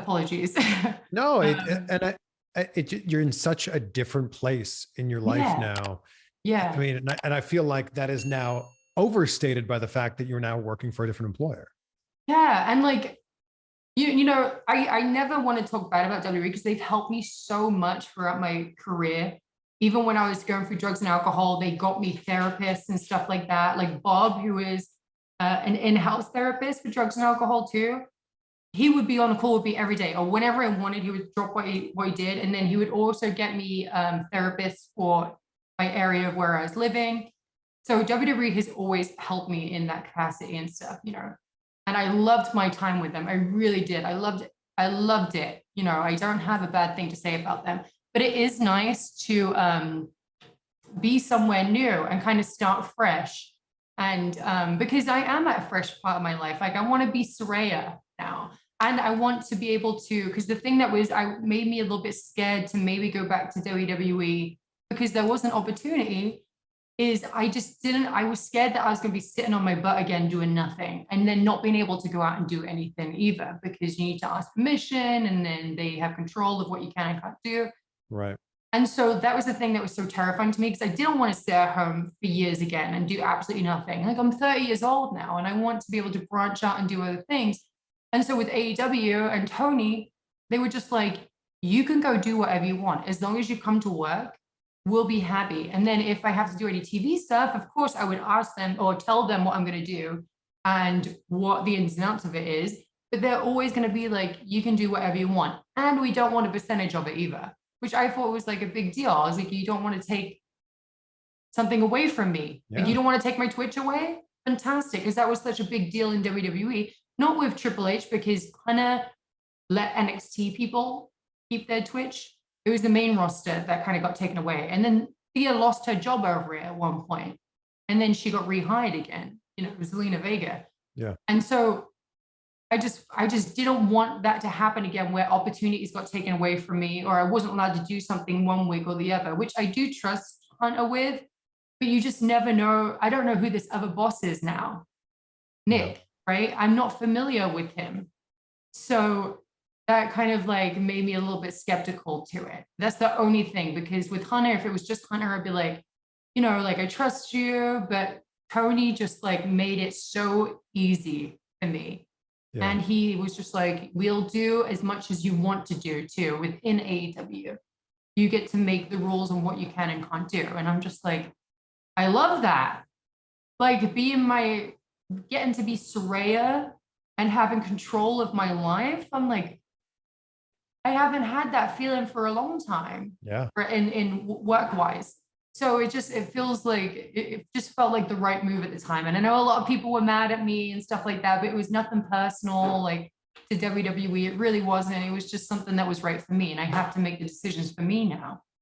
Apologies. No, um, you're in such a different place in your life yeah, now. I yeah, mean, and I feel like that is now overstated by the fact that you're now working for a different employer. yeah. And like, I never want to talk bad about WWE because they've helped me so much throughout my career. Even when I was going through drugs and alcohol, they got me therapists and stuff like that. Like Bob, who is an in-house therapist for drugs and alcohol too. He would be on a call with me every day, or whenever I wanted, he would drop what he did, and then he would also get me therapists for my area of where I was living. So WWE has always helped me in that capacity and stuff, And I loved my time with them. I really did. I loved it. I loved it. I don't have a bad thing to say about them. But it is nice to be somewhere new and kind of start fresh. And because I am at a fresh part of my life, like I want to be Saraya now. And I want to be able to, because the thing that I made me a little bit scared to maybe go back to WWE because there was an opportunity is I was scared that I was going to be sitting on my butt again doing nothing and then not being able to go out and do anything either because you need to ask permission and then they have control of what you can and can't do. Right. And so that was the thing that was so terrifying to me because I didn't want to stay at home for years again and do absolutely nothing. Like I'm 30 years old now and I want to be able to branch out and do other things. And so with AEW and Tony, they were just like, you can go do whatever you want. As long as you come to work, we'll be happy. And then if I have to do any TV stuff, of course, I would ask them or tell them what I'm going to do and what the ins and outs of it is. But they're always going to be like, you can do whatever you want. And we don't want a percentage of it either, which I thought was like a big deal. I was like, you don't want to take something away from me. Like, you don't want to take my Twitch away? Fantastic. Because that was such a big deal in WWE, not with Triple H, because Hunter let NXT people keep their Twitch. It was the main roster that kind of got taken away. And then Thea lost her job over it at one point. And then she got rehired again. It was Zelina Vega. Yeah. And so I just didn't want that to happen again where opportunities got taken away from me or I wasn't allowed to do something one week or the other, which I do trust Hunter with, but you just never know. I don't know who this other boss is now. Nick, right? I'm not familiar with him. So that kind of like made me a little bit skeptical to it. That's the only thing, because with Hunter, if it was just Hunter, I'd be like, like I trust you, but Tony just like made it so easy for me. Yeah. And he was just like, we'll do as much as you want to do too within AEW. You get to make the rules on what you can and can't do. And I'm just like, I love that. Like getting to be Saraya and having control of my life. I'm like, I haven't had that feeling for a long time. Yeah. In work-wise. So it feels like it just felt like the right move at the time. And I know a lot of people were mad at me and stuff like that, but it was nothing personal, like to WWE. It really wasn't. It was just something that was right for me. And I have to make the decisions for me now.